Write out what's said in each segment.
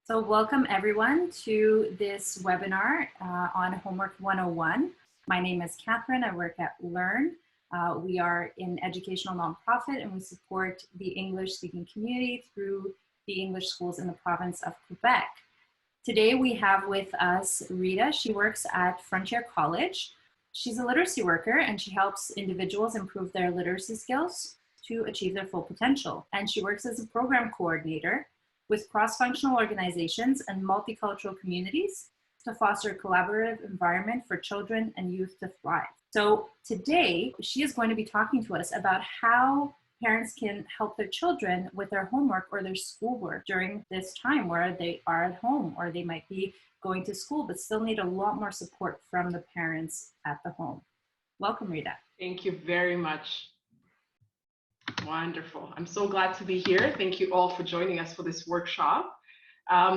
So welcome everyone to this webinar on Homework 101. My name is Catherine. I work at Learn. We are an educational nonprofit and we support the English-speaking community through the English schools in the province of Quebec. Today we have with us Rita. She works at Frontier College. She's a literacy worker and she helps individuals improve their literacy skills to achieve their full potential. And she works as a program coordinator with cross-functional organizations and multicultural communities to foster a collaborative environment for children and youth to thrive. So today, she is going to be talking to us about how parents can help their children with their homework or their schoolwork during this time where they are at home or they might be going to school but still need a lot more support from the parents at the home. Welcome, Rita. Thank you very much. Wonderful. I'm so glad to be here. Thank you all for joining us for this workshop.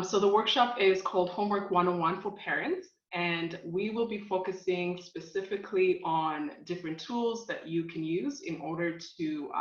So the workshop is called Homework 101 for Parents, and we will be focusing specifically on different tools that you can use in order to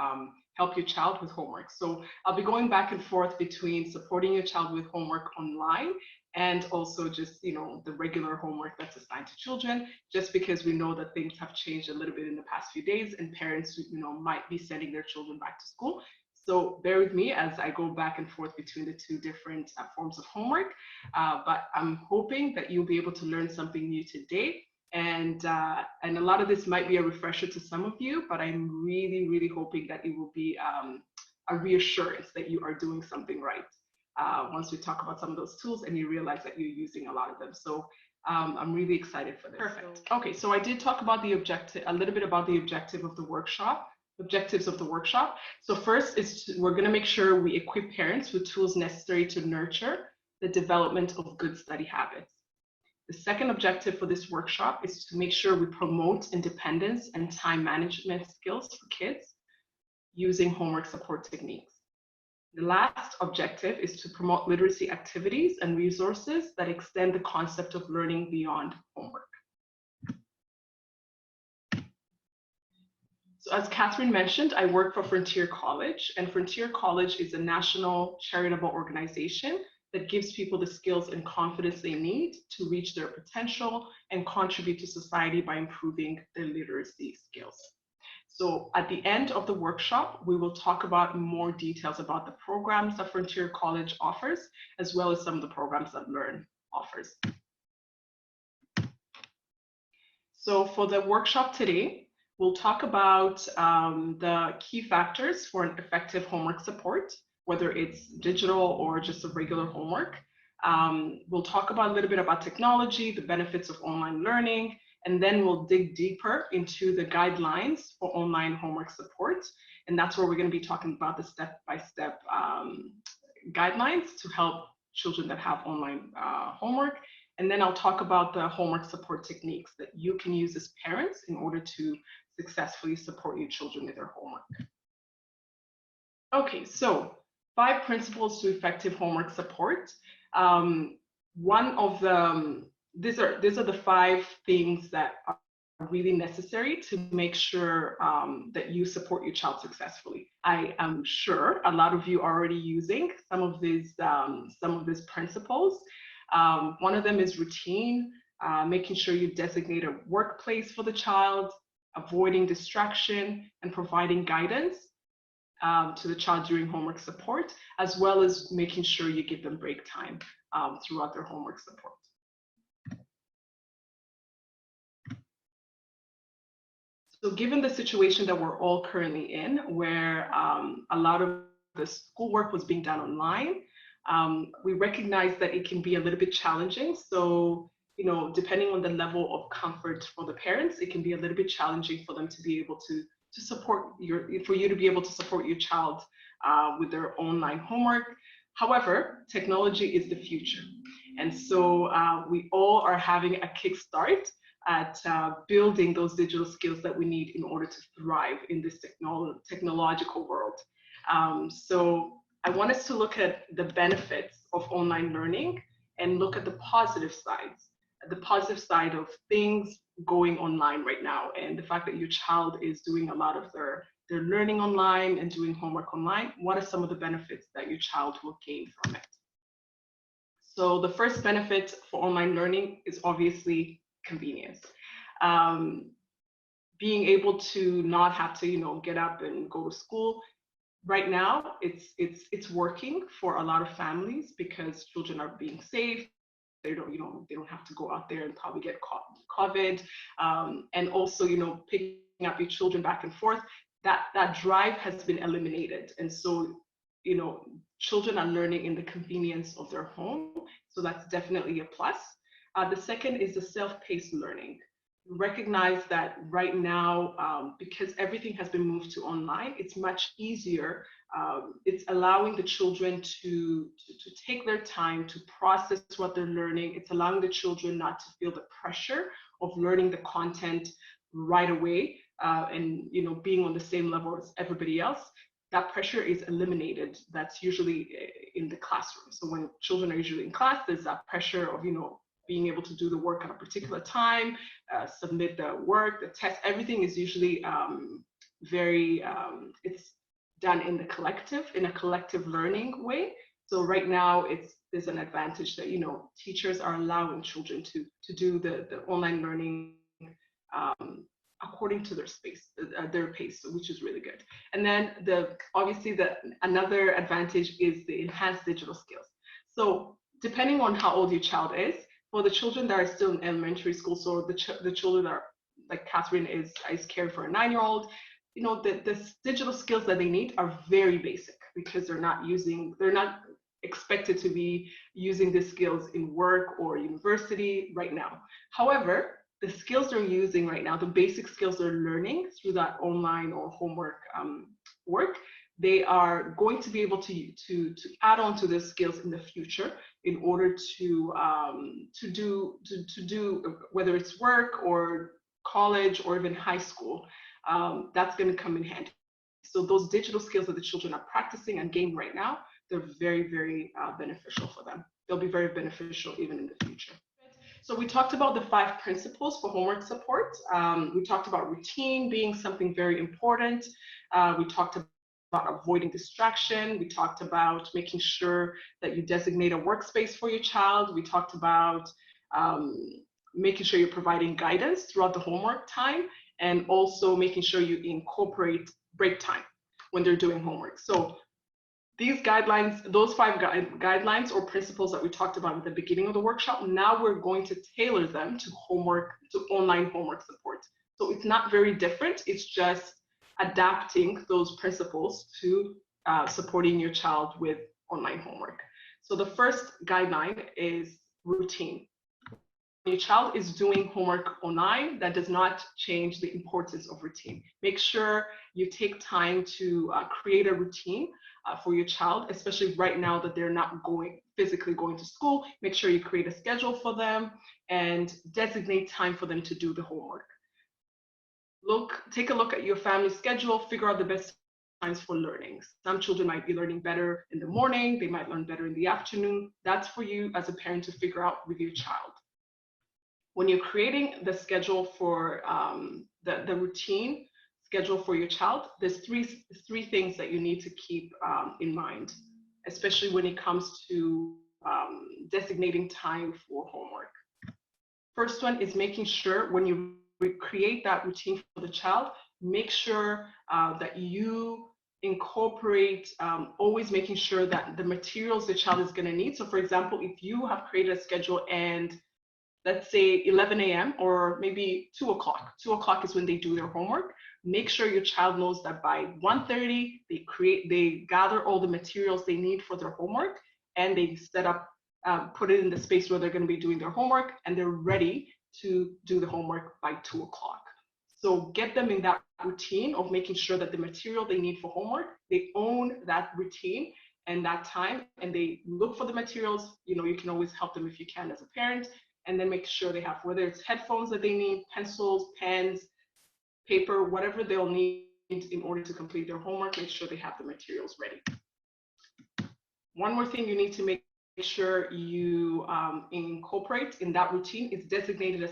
help your child with homework. So I'll be going back and forth between supporting your child with homework online and also just, the regular homework that's assigned to children, just because we know that things have changed a little bit in the past few days and parents, might be sending their children back to school. So bear with me as I go back and forth between the two different forms of homework, but I'm hoping that you'll be able to learn something new today. And a lot of this might be a refresher to some of you, but I'm really, really hoping that it will be a reassurance that you are doing something right. Once we talk about some of those tools and you realize that you're using a lot of them. So I'm really excited for this. Perfect. Okay, so I did talk about the objective, a little bit about the objectives of the workshop. So first is we're going to make sure we equip parents with tools necessary to nurture the development of good study habits. The second objective for this workshop is to make sure we promote independence and time management skills for kids using homework support techniques. The last objective is to promote literacy activities and resources that extend the concept of learning beyond homework. So as Catherine mentioned, I work for Frontier College, and Frontier College is a national charitable organization that gives people the skills and confidence they need to reach their potential and contribute to society by improving their literacy skills. So at the end of the workshop, we will talk about more details about the programs that Frontier College offers, as well as some of the programs that Learn offers. So for the workshop today, we'll talk about the key factors for an effective homework support, whether it's digital or just a regular homework. We'll talk about a little bit about technology, the benefits of online learning, and then we'll dig deeper into the guidelines for online homework support. And that's where we're going to be talking about the step-by-step guidelines to help children that have online homework. And then I'll talk about the homework support techniques that you can use as parents in order to successfully support your children with their homework. Okay, so 5 principles to effective homework support. These are the 5 things that are really necessary to make sure that you support your child successfully. I am sure a lot of you are already using some of these principles. One of them is routine, making sure you designate a workplace for the child, avoiding distraction, and providing guidance to the child during homework support, as well as making sure you give them break time throughout their homework support. So given the situation that we're all currently in, where a lot of the schoolwork was being done online, we recognize that it can be a little bit challenging. So, depending on the level of comfort for the parents, it can be a little bit challenging for them to be able to support for you to be able to support your child with their online homework. However, technology is the future. And so we all are having a kickstart at building those digital skills that we need in order to thrive in this technological world. So I want us to look at the benefits of online learning and look at the positive side of things going online right now, and the fact that your child is doing a lot of their learning online and doing homework online. What are some of the benefits that your child will gain from it? So the first benefit for online learning is obviously convenience. Um, Being able to not have to, get up and go to school. Right now, it's working for a lot of families because children are being safe. They don't have to go out there and probably get COVID. And also, picking up your children back and forth, that drive has been eliminated. And so, children are learning in the convenience of their home. So that's definitely a plus. The second is the self-paced learning. Recognize that right now, because everything has been moved to online, it's much easier. It's allowing the children to take their time to process what they're learning. It's allowing the children not to feel the pressure of learning the content right away, and being on the same level as everybody else. That pressure is eliminated. That's usually in the classroom. So when children are usually in class, there's that pressure of being able to do the work at a particular time, submit the work, the test. Everything is usually it's done in a collective learning way. So right now, there's an advantage that teachers are allowing children to do the online learning according to their pace, which is really good. And then obviously another advantage is the enhanced digital skills. So depending on how old your child is, for the children that are still in elementary school, so the children that are, like Catherine is caring for a 9-year-old, the digital skills that they need are very basic because they're not expected to be using the skills in work or university right now. However, the skills they're using right now, the basic skills they're learning through that online or homework work, they are going to be able to add on to their skills in the future in order to do whether it's work or college or even high school. That's going to come in handy. So those digital skills that the children are practicing and gaining right now, they're very, very beneficial for them. They'll be very beneficial even in the future. So we talked about the 5 principles for homework support. We talked about routine being something very important. We talked about avoiding distraction. We talked about making sure that you designate a workspace for your child. We talked about making sure you're providing guidance throughout the homework time, and also making sure you incorporate break time when they're doing homework. So these guidelines, those 5 guidelines or principles that we talked about at the beginning of the workshop, now we're going to tailor them to online homework support. So it's not very different. It's just adapting those principles to supporting your child with online homework. So the first guideline is routine. When your child is doing homework online, that does not change the importance of routine. Make sure you take time to create a routine for your child, especially right now that they're not physically going to school. Make sure you create a schedule for them and designate time for them to do the homework. Take a look at your family schedule, figure out the best times for learning. Some children might be learning better in the morning, they might learn better in the afternoon. That's for you as a parent to figure out with your child. When you're creating the schedule for the routine schedule for your child, there's three things that you need to keep in mind, especially when it comes to designating time for homework. First one is making sure when you create that routine for the child, make sure that you incorporate always making sure that the materials the child is going to need. So for example, if you have created a schedule and let's say 11 a.m. or maybe 2 o'clock. 2 o'clock is when they do their homework. Make sure your child knows that by 1:30, they gather all the materials they need for their homework, and they set up, put it in the space where they're going to be doing their homework, and they're ready to do the homework by 2 o'clock. So get them in that routine of making sure that the material they need for homework, they own that routine and that time, and they look for the materials. You can always help them if you can as a parent, and then make sure they have, whether it's headphones that they need, pencils, pens, paper, whatever they'll need in order to complete their homework, make sure they have the materials ready. One more thing you need to make sure you incorporate in that routine is designating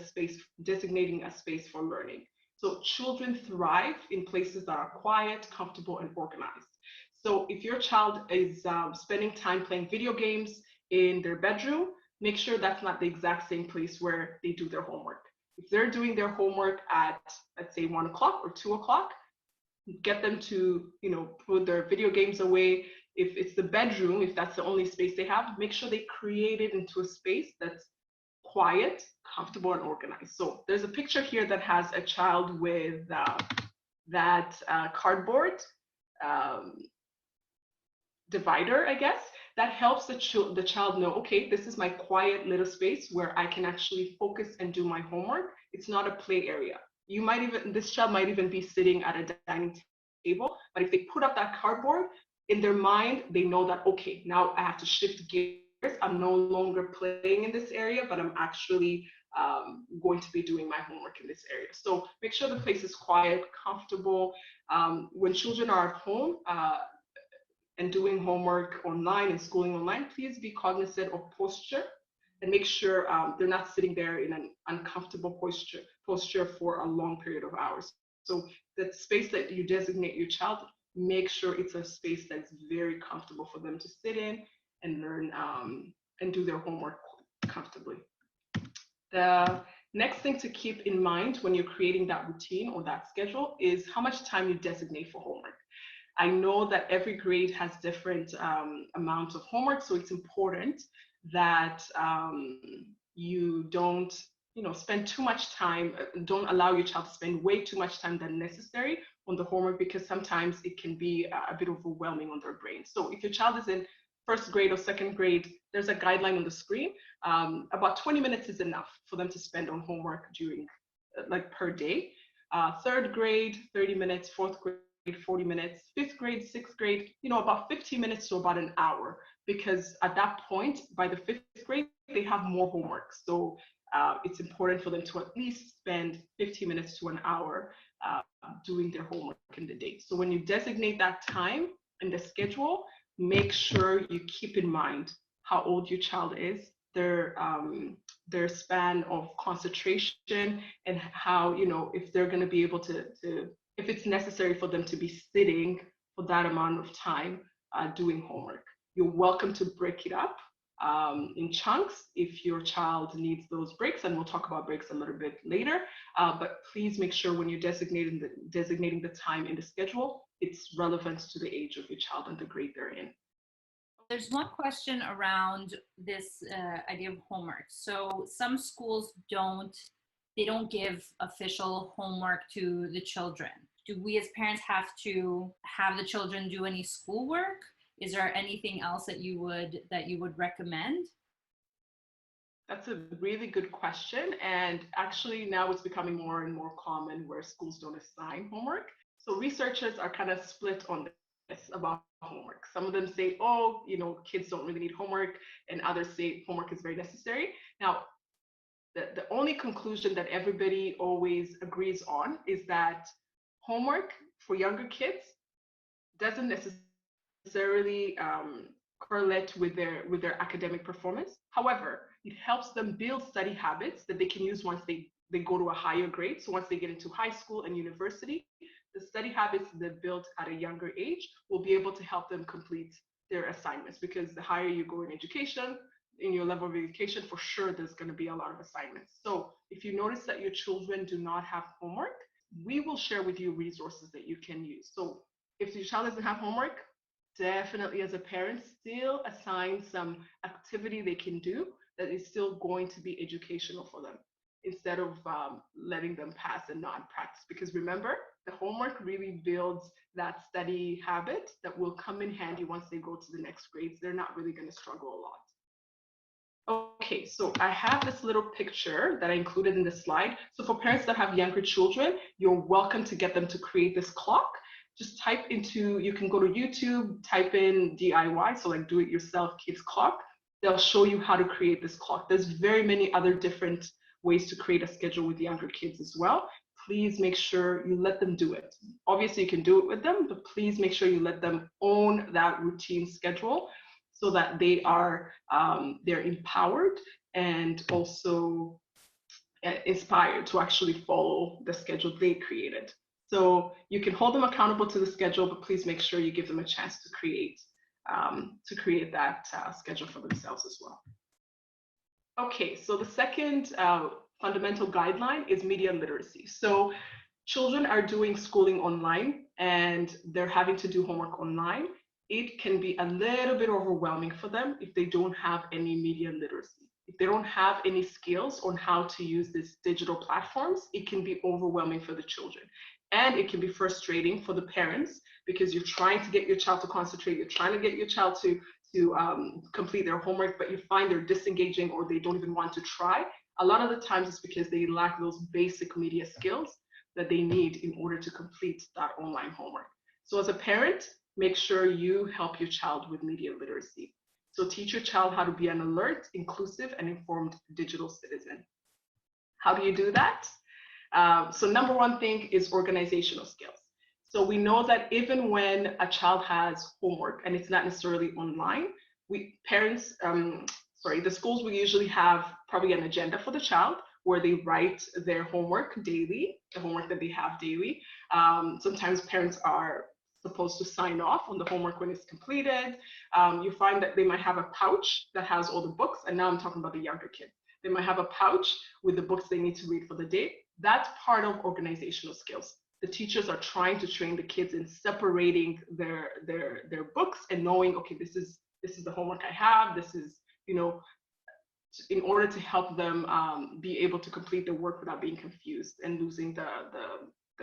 a space for learning. So children thrive in places that are quiet, comfortable, and organized. So if your child is spending time playing video games, in their bedroom, make sure that's not the exact same place where they do their homework. If they're doing their homework at, let's say, 1 o'clock or 2 o'clock, get them to, put their video games away. If it's the bedroom, if that's the only space they have, make sure they create it into a space that's quiet, comfortable, and organized. So there's a picture here that has a child with that cardboard divider, I guess, that helps the child know, okay, this is my quiet little space where I can actually focus and do my homework. It's not a play area. This child might even be sitting at a dining table, but if they put up that cardboard, in their mind, they know that, okay, now I have to shift gears. I'm no longer playing in this area, but I'm actually going to be doing my homework in this area. So make sure the place is quiet, comfortable. When children are at home and doing homework online and schooling online, please be cognizant of posture and make sure they're not sitting there in an uncomfortable posture for a long period of hours. So the space that you designate your child, make sure it's a space that's very comfortable for them to sit in and learn and do their homework comfortably. The next thing to keep in mind when you're creating that routine or that schedule is how much time you designate for homework. I know that every grade has different amounts of homework, so it's important that you don't spend too much time, don't allow your child to spend way too much time than necessary on the homework, because sometimes it can be a bit overwhelming on their brain. So if your child is in first grade or second grade, there's a guideline on the screen. About 20 minutes is enough for them to spend on homework during, per day. Third grade, 30 minutes, fourth grade, 40 minutes, fifth grade, sixth grade, about 15 minutes to about an hour, because at that point, by the fifth grade, they have more homework. So it's important for them to at least spend 15 minutes to an hour doing their homework in the day. So when you designate that time in the schedule, make sure you keep in mind how old your child is, their span of concentration, and how, if they're going to be able to if it's necessary for them to be sitting for that amount of time doing homework. You're welcome to break it up in chunks if your child needs those breaks, and we'll talk about breaks a little bit later. But please make sure when you're designating the time in the schedule, it's relevant to the age of your child and the grade they're in. There's one question around this idea of homework. So some schools don't give official homework to the children. Do we as parents have to have the children do any schoolwork? Is there anything else that you would recommend? That's a really good question. And actually now it's becoming more and more common where schools don't assign homework. So researchers are kind of split on this about homework. Some of them say, oh, kids don't really need homework, and others say homework is very necessary. Now, the only conclusion that everybody always agrees on is that homework for younger kids doesn't necessarily correlate with their academic performance. However, it helps them build study habits that they can use once they go to a higher grade. So once they get into high school and university, the study habits that built at a younger age will be able to help them complete their assignments, because the higher you go in education, in your level of education, for sure there's going to be a lot of assignments. So if you notice that your children do not have homework, we will share with you resources that you can use. So if your child doesn't have homework, definitely as a parent, still assign some activity they can do that is still going to be educational for them, instead of letting them pass and not practice. Because remember, the homework really builds that study habit that will come in handy once they go to the next grades. They're not really going to struggle a lot. Okay, so I have this little picture that I included in the slide. So for parents that have younger children, you're welcome to get them to create this clock. Just you can go to YouTube, type in DIY, so like do it yourself kids clock. They'll show you how to create this clock. There's very many other different ways to create a schedule with younger kids as well. Please make sure you let them do it. Obviously you can do it with them, but please make sure you let them own that routine schedule, so that they are they're empowered and also inspired to actually follow the schedule they created. So you can hold them accountable to the schedule, but please make sure you give them a chance to create create that schedule for themselves as well. Okay, so the second fundamental guideline is media literacy. So children are doing schooling online and they're having to do homework online. It can be a little bit overwhelming for them if they don't have any media literacy. If they don't have any skills on how to use these digital platforms, it can be overwhelming for the children. And it can be frustrating for the parents because you're trying to get your child to concentrate, you're trying to get your child to complete their homework, but you find they're disengaging or they don't even want to try. A lot of the times it's because they lack those basic media skills that they need in order to complete that online homework. So as a parent, make sure you help your child with media literacy. So teach your child how to be an alert, inclusive, and informed digital citizen. How do you do that? So number one thing is organizational skills. So we know that even when a child has homework and it's not necessarily online, the schools will usually have probably an agenda for the child where they write their homework daily, the homework that they have daily. Sometimes parents are supposed to sign off on the homework when it's completed. You find that they might have a pouch that has all the books, and now I'm talking about the younger kids. They might have a pouch with the books they need to read for the day. That's part of organizational skills. The teachers are trying to train the kids in separating their books and knowing, okay, this is the homework I have. This is, in order to help them be able to complete their work without being confused and losing the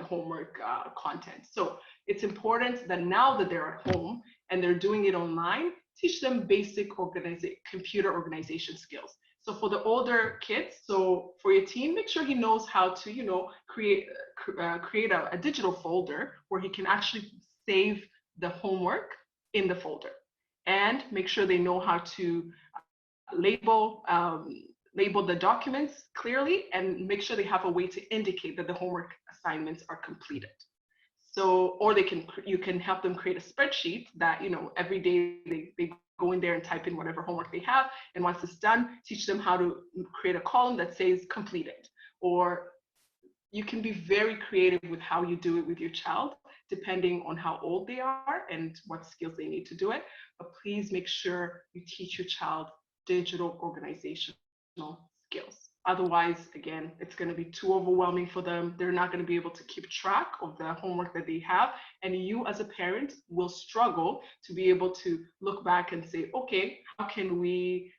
homework content. So it's important that now that they're at home and they're doing it online, teach them basic computer organization skills. So for the older kids, so for your teen, make sure he knows how to, create a digital folder where he can actually save the homework in the folder, and make sure they know how to label the documents clearly, and make sure they have a way to indicate that the homework assignments are completed. So, or you can help them create a spreadsheet that, every day they go in there and type in whatever homework they have. And once it's done, teach them how to create a column that says completed. Or you can be very creative with how you do it with your child, depending on how old they are and what skills they need to do it. But please make sure you teach your child digital organizational skills. Otherwise, again, it's going to be too overwhelming for them. They're not going to be able to keep track of the homework that they have. And you as a parent will struggle to be able to look back and say, okay, how can we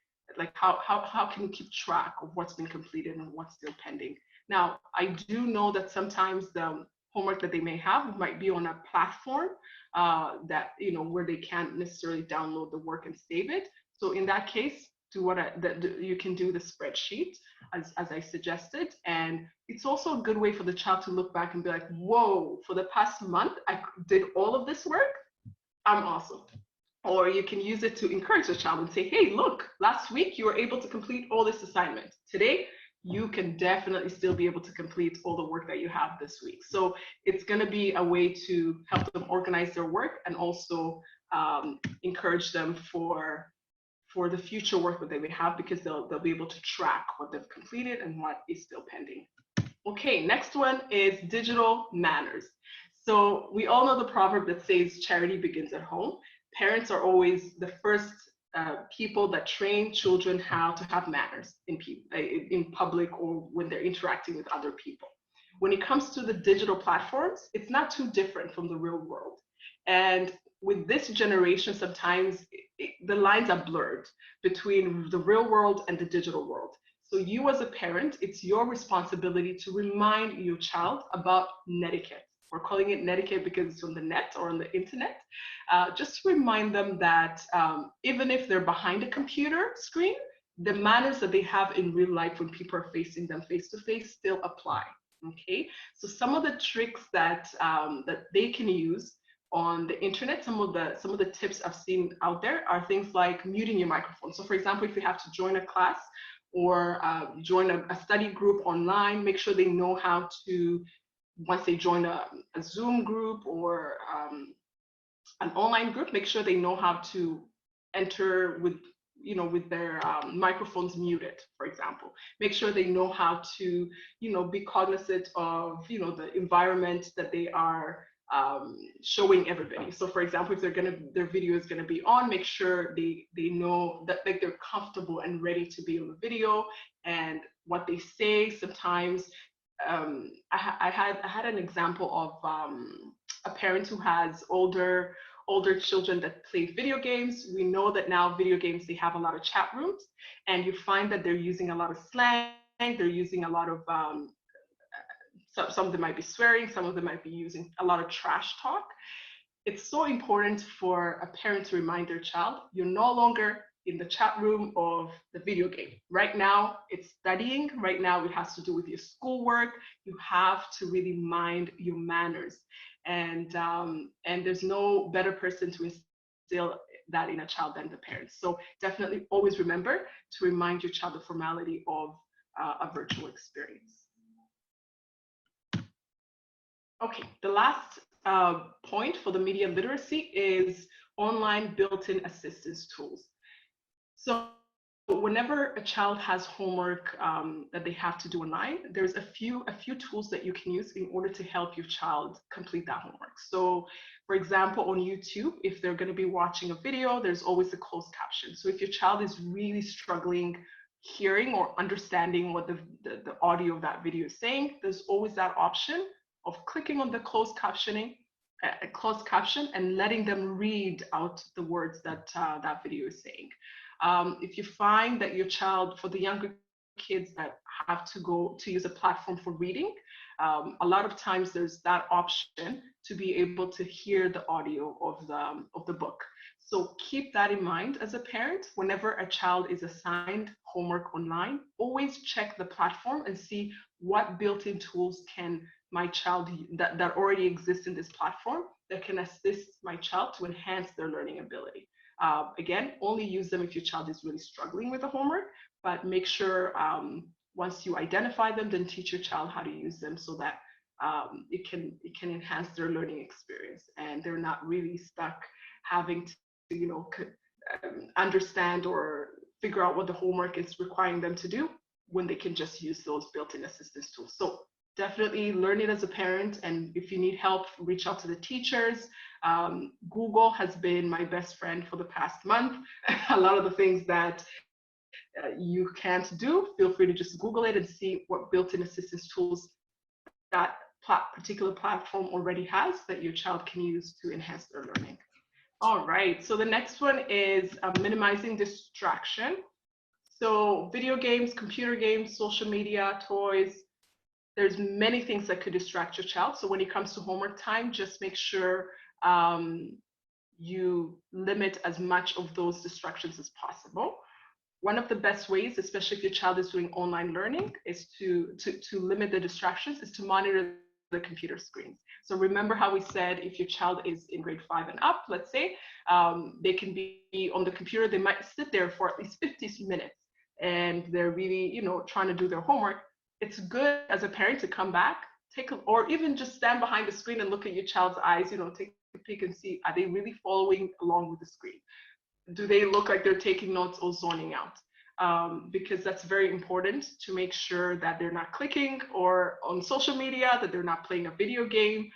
keep track of what's been completed and what's still pending? Now, I do know that sometimes the homework that they may have might be on a platform that, where they can't necessarily download the work and save it. So in that case, you can do the spreadsheet as I suggested. And it's also a good way for the child to look back and be like, whoa, for the past month, I did all of this work. I'm awesome. Or you can use it to encourage the child and say, hey, look, last week you were able to complete all this assignment. Today, you can definitely still be able to complete all the work that you have this week. So it's going to be a way to help them organize their work and also encourage them for the future work that they may have, because they'll be able to track what they've completed and what is still pending. Okay, next one is digital manners. So we all know the proverb that says charity begins at home. Parents are always the first people that train children how to have manners in public or when they're interacting with other people. When it comes to the digital platforms, it's not too different from the real world. And with this generation, sometimes the lines are blurred between the real world and the digital world. So you as a parent, it's your responsibility to remind your child about netiquette. We're calling it netiquette because it's on the net or on the internet. Just to remind them that even if they're behind a computer screen, the manners that they have in real life when people are facing them face to face still apply. Okay, so some of the tricks that they can use on the internet, some of the tips I've seen out there are things like muting your microphone. So for example, if you have to join a class or join a study group online, make sure they know how to, once they join a Zoom group or an online group, make sure they know how to enter with their microphones muted, for example. Make sure they know how to, be cognizant of, the environment that they are showing everybody. So for example, if their video is gonna be on, make sure they know that, like, they're comfortable and ready to be on the video, and what they say. Sometimes I had an example of a parent who has older children that play video games. We know that now video games, they have a lot of chat rooms, and you find that they're using a lot of slang, they're using a lot of some of them might be swearing, some of them might be using a lot of trash talk. It's so important for a parent to remind their child, you're no longer in the chat room of the video game. Right now, it's studying. Right now, it has to do with your schoolwork. You have to really mind your manners. And there's no better person to instill that in a child than the parents. So definitely always remember to remind your child the formality of a virtual experience. Okay, the last point for the media literacy is online built-in assistance tools. So whenever a child has homework that they have to do online, there's a few tools that you can use in order to help your child complete that homework. So for example, on YouTube, if they're going to be watching a video, there's always a closed caption. So if your child is really struggling hearing or understanding what the audio of that video is saying, there's always that option of clicking on the closed caption and letting them read out the words that that video is saying. If you find that your child, for the younger kids that have to go to use a platform for reading, a lot of times there's that option to be able to hear the audio of the book. So keep that in mind as a parent. Whenever a child is assigned homework online, always check the platform and see what built-in tools can my child that already exists in this platform that can assist my child to enhance their learning ability. Again, only use them if your child is really struggling with the homework, but make sure once you identify them, then teach your child how to use them so that it can enhance their learning experience, and they're not really stuck having to understand or figure out what the homework is requiring them to do when they can just use those built-in assistance tools. So definitely learn it as a parent, and if you need help, reach out to the teachers. Google has been my best friend for the past month. A lot of the things that you can't do, feel free to just Google it and see what built-in assistance tools that particular platform already has that your child can use to enhance their learning. All right, so the next one is minimizing distraction. So video games, computer games, social media, toys, there's many things that could distract your child. So when it comes to homework time, just make sure you limit as much of those distractions as possible. One of the best ways, especially if your child is doing online learning, is to limit the distractions, is to monitor the computer screens. So remember how we said if your child is in grade 5 and up, let's say, they can be on the computer, they might sit there for at least 50 minutes and they're really, trying to do their homework. It's good as a parent to come back, or even just stand behind the screen and look at your child's eyes, take a peek and see, are they really following along with the screen? Do they look like they're taking notes or zoning out? Because that's very important to make sure that they're not clicking or on social media, that they're not playing a video game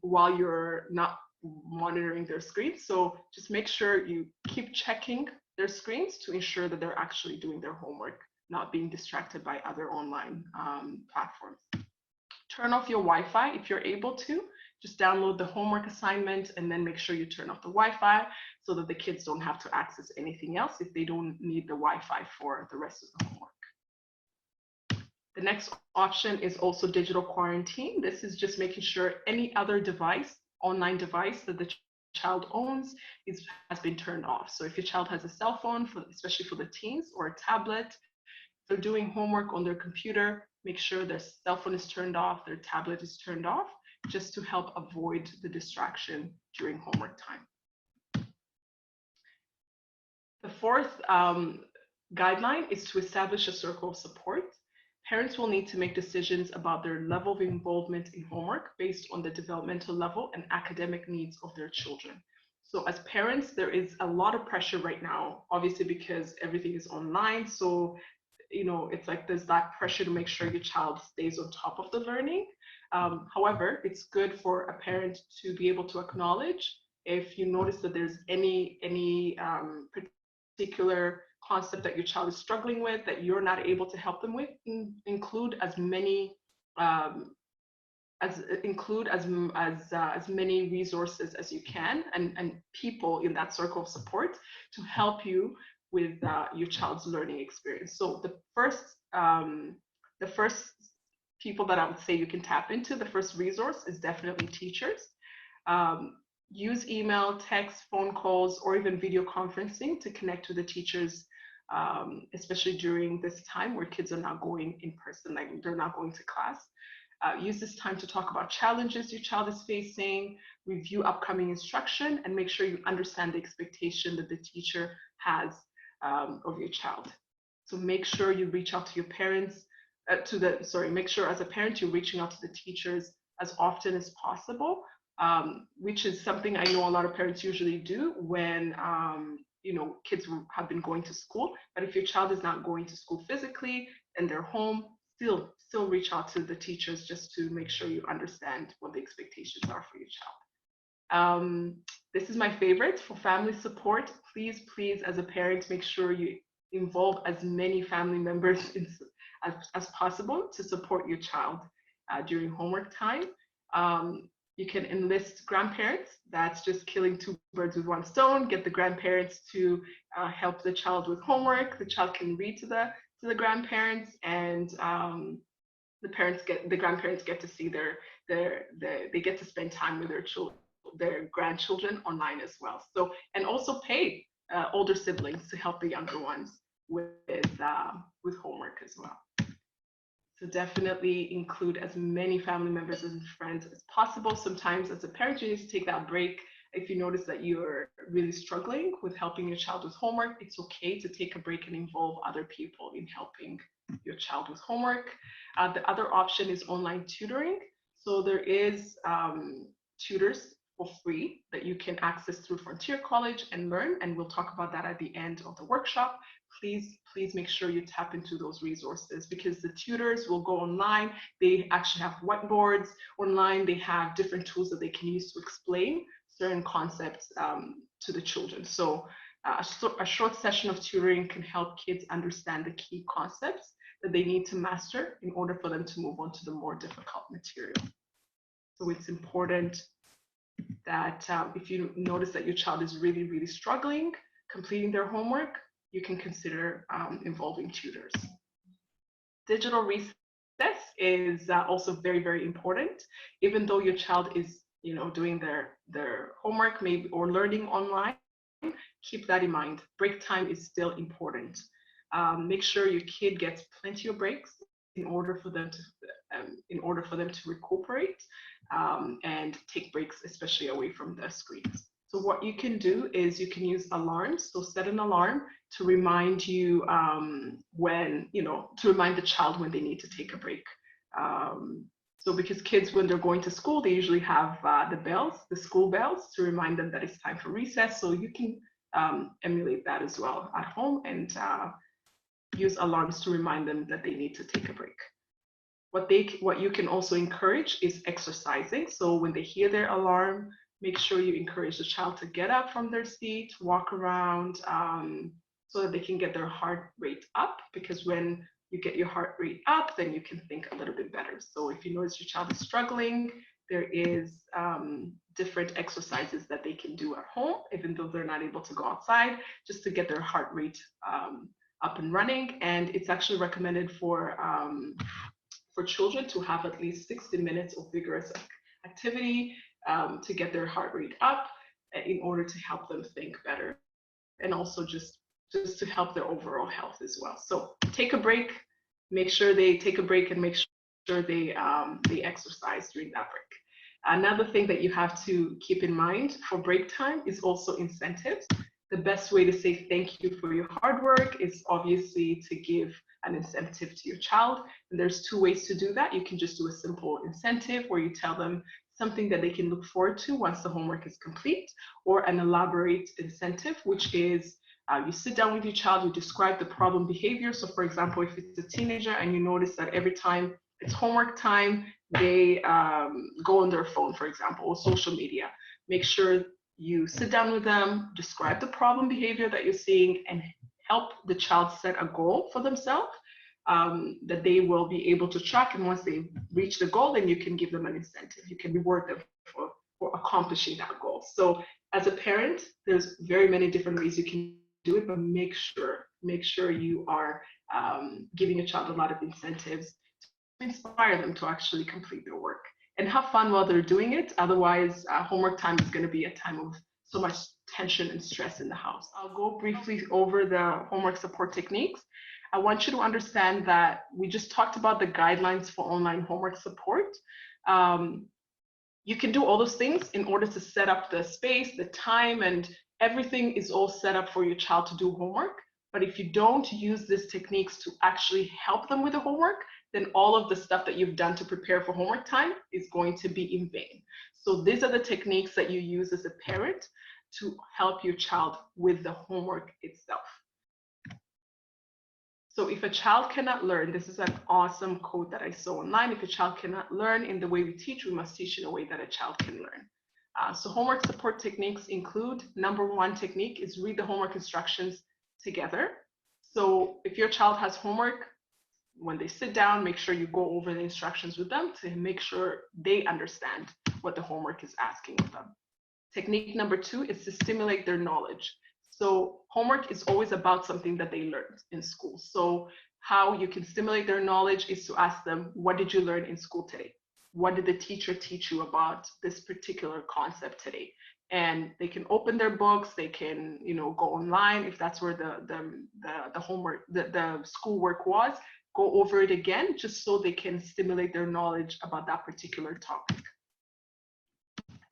while you're not monitoring their screens. So just make sure you keep checking their screens to ensure that they're actually doing their homework, not being distracted by other online platforms. Turn off your Wi-Fi if you're able to. Just download the homework assignment and then make sure you turn off the Wi-Fi so that the kids don't have to access anything else if they don't need the Wi-Fi for the rest of the homework. The next option is also digital quarantine. This is just making sure any other device, online device that the child owns has been turned off. So if your child has a cell phone, especially for the teens, or a tablet, if they're doing homework on their computer, make sure their cell phone is turned off, their tablet is turned off, just to help avoid the distraction during homework time. The fourth guideline is to establish a circle of support. Parents will need to make decisions about their level of involvement in homework based on the developmental level and academic needs of their children. So as parents, there is a lot of pressure right now, obviously because everything is online. So, it's like there's that pressure to make sure your child stays on top of the learning. However, it's good for a parent to be able to acknowledge if you notice that there's any particular concept that your child is struggling with that you're not able to help them with. Include as many as many resources as you can, and people in that circle of support to help you with your child's learning experience. So the first people that I would say you can tap into, the first resource is definitely teachers. Use email, text, phone calls, or even video conferencing to connect with the teachers, especially during this time where kids are not going in person, like they're not going to class. Use this time to talk about challenges your child is facing, review upcoming instruction, and make sure you understand the expectation that the teacher has of your child. So make sure you reach out to your parents, make sure as a parent you're reaching out to the teachers as often as possible, which is something I know a lot of parents usually do when kids have been going to school. But if your child is not going to school physically and they're home, still reach out to the teachers just to make sure you understand what the expectations are for your child. This is my favorite for family support. Please, as a parent, make sure you involve as many family members as possible to support your child during homework time. You can enlist grandparents. That's just killing two birds with one stone. Get the grandparents to help the child with homework. The child can read to the grandparents, and the grandparents get to see they get to spend time with their grandchildren online as well. So, and also pay older siblings to help the younger ones with homework as well. So definitely include as many family members and friends as possible. Sometimes as a parent, you need to take that break. If you notice that you're really struggling with helping your child with homework, it's okay to take a break and involve other people in helping your child with homework. The other option is online tutoring. So there is tutors for free that you can access through Frontier College and Learn, and we'll talk about that at the end of the workshop. Please make sure you tap into those resources, because the tutors will go online. They actually have whiteboards online. They have different tools that they can use to explain certain concepts to the children. So a short session of tutoring can help kids understand the key concepts that they need to master in order for them to move on to the more difficult material. So it's important that if you notice that your child is really, really struggling completing their homework, you can consider involving tutors. Digital recess is also very, very important. Even though your child is doing their homework maybe or learning online, keep that in mind. Break time is still important. Make sure your kid gets plenty of breaks in order for them to recuperate and take breaks, especially away from the screens. So what you can do is you can use alarms. So set an alarm to remind you to remind the child when they need to take a break. So because kids, when they're going to school, they usually have the school bells to remind them that it's time for recess. So you can emulate that as well at home and use alarms to remind them that they need to take a break. What you can also encourage is exercising. So when they hear their alarm, make sure you encourage the child to get up from their seat, walk around, so that they can get their heart rate up, because when you get your heart rate up, then you can think a little bit better. So if you notice your child is struggling, there is different exercises that they can do at home, even though they're not able to go outside, just to get their heart rate up and running. And it's actually recommended for children to have at least 60 minutes of vigorous activity to get their heart rate up in order to help them think better, and also just to help their overall health as well. So take a break, make sure they take a break, and make sure they exercise during that break. Another thing that you have to keep in mind for break time is also incentives. The best way to say thank you for your hard work is obviously to give an incentive to your child. And there's two ways to do that. You can just do a simple incentive where you tell them something that they can look forward to once the homework is complete, or an elaborate incentive, which is you sit down with your child, you describe the problem behavior. So for example, if it's a teenager and you notice that every time it's homework time, they go on their phone, for example, or social media. Make sure you sit down with them, describe the problem behavior that you're seeing, and help the child set a goal for themselves that they will be able to track. And once they reach the goal, then you can give them an incentive. You can reward them for accomplishing that goal. So as a parent, there's very many different ways you can do it, but make sure you are giving your child a lot of incentives to inspire them to actually complete their work and have fun while they're doing it. Otherwise, homework time is going to be a time of so much tension and stress in the house. I'll go briefly over the homework support techniques. I want you to understand that we just talked about the guidelines for online homework support. You can do all those things in order to set up the space, the time, and everything is all set up for your child to do homework. But if you don't use these techniques to actually help them with the homework, then all of the stuff that you've done to prepare for homework time is going to be in vain. So these are the techniques that you use as a parent to help your child with the homework itself. So if a child cannot learn, this is an awesome quote that I saw online. If a child cannot learn in the way we teach, we must teach in a way that a child can learn. So homework support techniques include, number one technique is read the homework instructions together. So if your child has homework, when they sit down, make sure you go over the instructions with them to make sure they understand what the homework is asking of them. Technique number two is to stimulate their knowledge. So homework is always about something that they learned in school. So how you can stimulate their knowledge is to ask them, what did you learn in school today? What did the teacher teach you about this particular concept today? And they can open their books, they can, go online if that's where the homework, the schoolwork was, go over it again, just so they can stimulate their knowledge about that particular topic.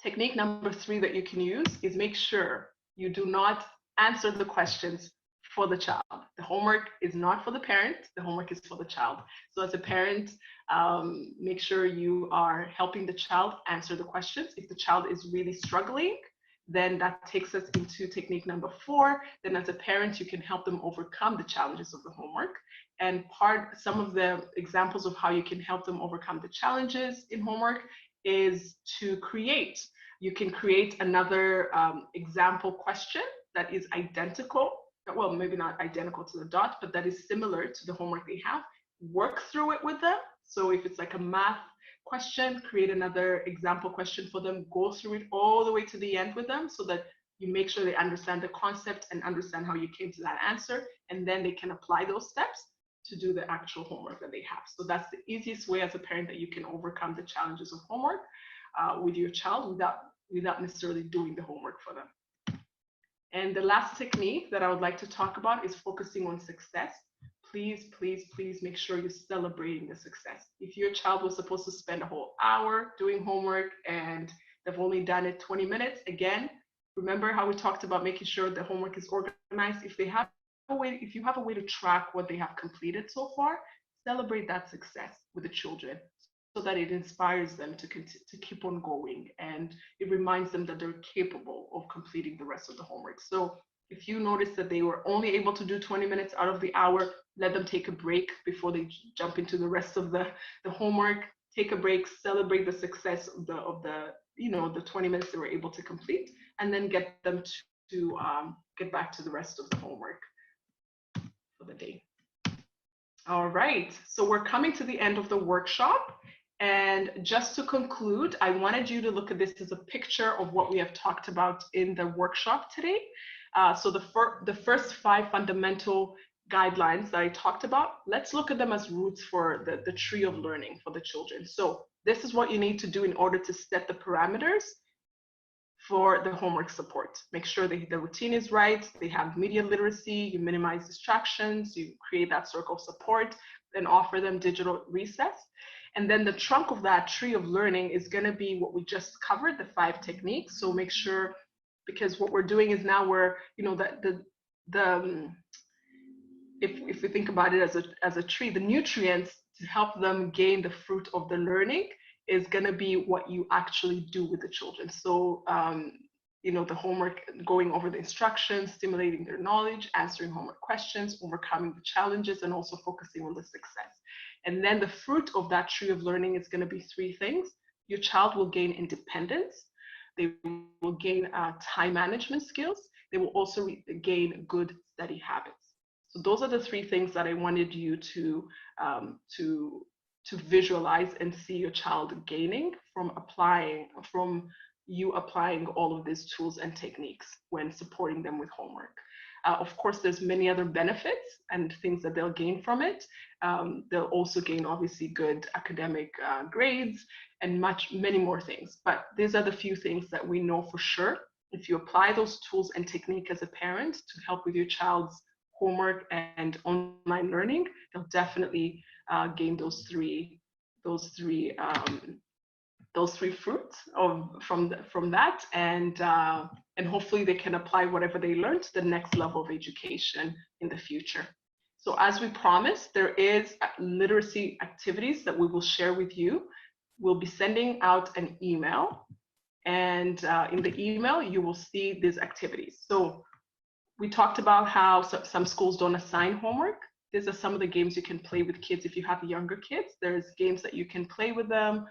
Technique number three that you can use is make sure you do not answer the questions for the child. The homework is not for the parent, the homework is for the child. So as a parent, make sure you are helping the child answer the questions. If the child is really struggling, then that takes us into technique number four. Then as a parent, you can help them overcome the challenges of the homework. And some of the examples of how you can help them overcome the challenges in homework is to create. You can create another example question that is identical, well, maybe not identical to the dot, but that is similar to the homework they have. Work through it with them. So if it's like a math question, create another example question for them, go through it all the way to the end with them so that you make sure they understand the concept and understand how you came to that answer, and then they can apply those steps to do the actual homework that they have. So that's the easiest way as a parent that you can overcome the challenges of homework with your child without necessarily doing the homework for them. And the last technique that I would like to talk about is focusing on success. Please, please, please make sure you're celebrating the success. If your child was supposed to spend a whole hour doing homework and they've only done it 20 minutes, again, remember how we talked about making sure the homework is organized. If you have a way to track what they have completed so far, celebrate that success with the children so that it inspires them to keep on going, and it reminds them that they're capable of completing the rest of the homework. So if you notice that they were only able to do 20 minutes out of the hour, let them take a break before they jump into the rest of the homework. Take a break, celebrate the success of the 20 minutes they were able to complete, and then get them to get back to the rest of the homework for the day. All right, so we're coming to the end of the workshop. And just to conclude, I wanted you to look at this as a picture of what we have talked about in the workshop today. So the first 5 fundamental guidelines that I talked about, let's look at them as roots for the tree of learning for the children. So this is what you need to do in order to set the parameters for the homework support. Make sure that the routine is right, they have media literacy, you minimize distractions, you create that circle of support, and offer them digital recess. And then the trunk of that tree of learning is going to be what we just covered, the 5 techniques. So make sure, because what we're doing is now we're, if we think about it as a tree, the nutrients to help them gain the fruit of the learning is going to be what you actually do with the children. So, the homework, going over the instructions, stimulating their knowledge, answering homework questions, overcoming the challenges, and also focusing on the success. And then the fruit of that tree of learning is going to be three things. Your child will gain independence. They will gain time management skills. They will also gain good study habits. So those are the three things that I wanted you to visualize and see your child gaining from you applying all of these tools and techniques when supporting them with homework. Of course, there's many other benefits and things that they'll gain from it. They'll also gain obviously good academic grades and many more things. But these are the few things that we know for sure. If you apply those tools and technique as a parent to help with your child's homework and online learning, they'll definitely gain those three fruits from that, and hopefully they can apply whatever they learned to the next level of education in the future. So as we promised, there is literacy activities that we will share with you. We'll be sending out an email, and in the email you will see these activities. So we talked about how some schools don't assign homework. These are some of the games you can play with kids if you have younger kids. There's games that you can play with them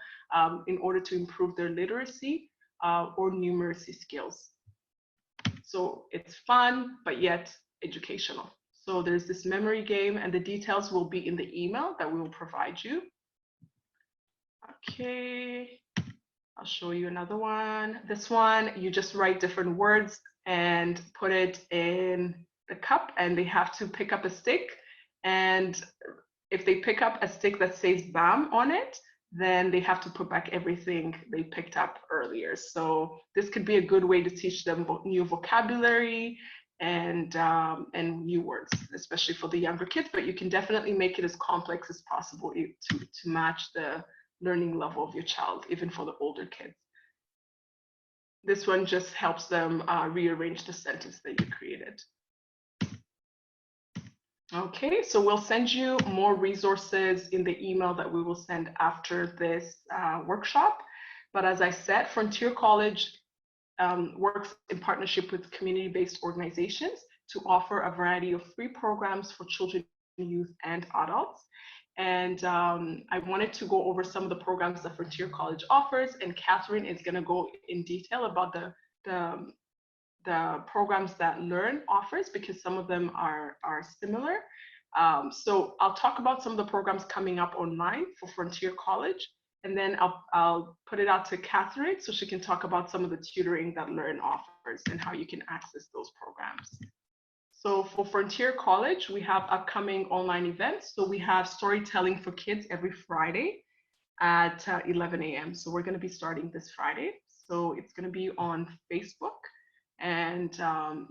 in order to improve their literacy or numeracy skills. So it's fun, but yet educational. So there's this memory game, and the details will be in the email that we will provide you. Okay, I'll show you another one. This one, you just write different words and put it in the cup, and they have to pick up a stick. And if they pick up a stick that says BAM on it, then they have to put back everything they picked up earlier. So this could be a good way to teach them new vocabulary and new words, especially for the younger kids. But you can definitely make it as complex as possible to match the learning level of your child, even for the older kids. This one just helps them rearrange the sentence that you created. Okay, so we'll send you more resources in the email that we will send after this workshop. But as I said, Frontier College works in partnership with community-based organizations to offer a variety of free programs for children, youth, and adults. And I wanted to go over some of the programs that Frontier College offers, and Catherine is going to go in detail about the programs that Learn offers, because some of them are similar. So I'll talk about some of the programs coming up online for Frontier College, and then I'll put it out to Catherine so she can talk about some of the tutoring that Learn offers and how you can access those programs. So for Frontier College, we have upcoming online events. So we have storytelling for kids every Friday at 11 a.m. So we're going to be starting this Friday. So it's going to be on Facebook, and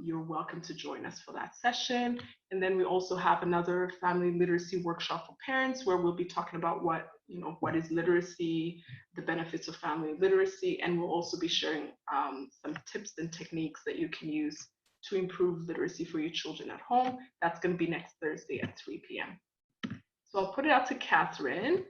you're welcome to join us for that session. And then we also have another family literacy workshop for parents, where we'll be talking about what is literacy, the benefits of family literacy, and we'll also be sharing some tips and techniques that you can use to improve literacy for your children at home. That's going to be next Thursday at 3 p.m. So I'll put it out to Catherine.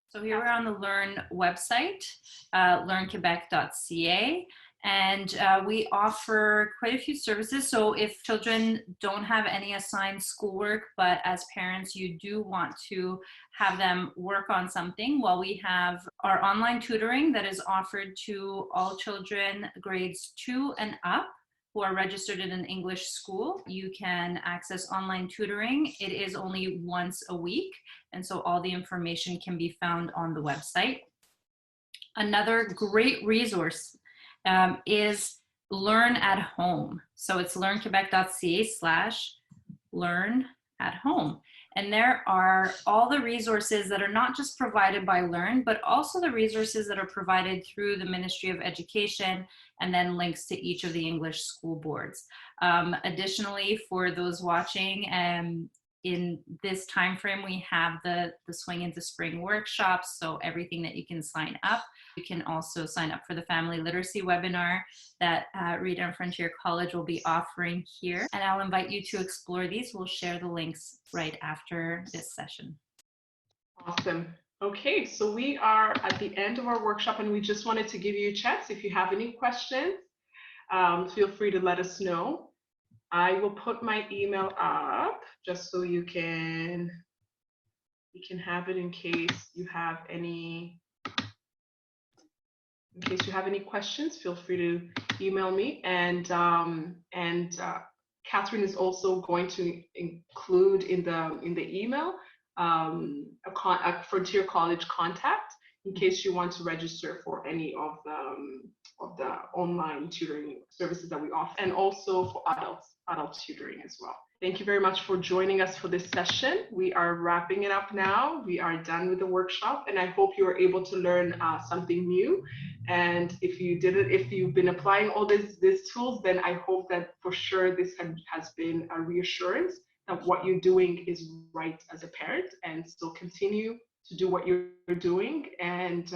So here we're on the Learn website, learnquebec.ca, and we offer quite a few services. So if children don't have any assigned schoolwork, but as parents you do want to have them work on something, well, we have our online tutoring that is offered to all children grades 2 and up who are registered in an English school. You can access online tutoring. It is only once a week, and so all the information can be found on the website. Another great resource is Learn at Home. So it's learnquebec.ca/learn-at-home. And there are all the resources that are not just provided by Learn, but also the resources that are provided through the Ministry of Education, and then links to each of the English school boards. Additionally, for those watching, in this time frame, we have the Swing into Spring workshops, so everything that you can sign up. You can also sign up for the family literacy webinar that Rita and Frontier College will be offering here. And I'll invite you to explore these. We'll share the links right after this session. Awesome. Okay, so we are at the end of our workshop, and we just wanted to give you a chance. If you have any questions, feel free to let us know. I will put my email up just so you can We can have it in case you have any questions. Feel free to email me. And Catherine is also going to include in the email a Frontier College contact in case you want to register for any of the online tutoring services that we offer, and also for adult tutoring as well. Thank you very much for joining us for this session. We are wrapping it up now. We are done with the workshop, and I hope you were able to learn something new. And if you've been applying all these tools, then I hope that for sure this has been a reassurance that what you're doing is right as a parent, and still continue to do what you're doing, and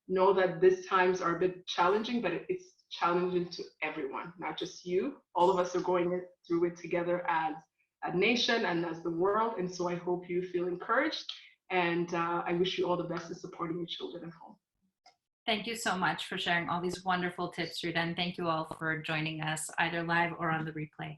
know that these times are a bit challenging, but it's challenging to everyone, not just you. All of us are going through it together as a nation and as the world. And so I hope you feel encouraged, and I wish you all the best in supporting your children at home. Thank you so much for sharing all these wonderful tips, Rita, and thank you all for joining us either live or on the replay.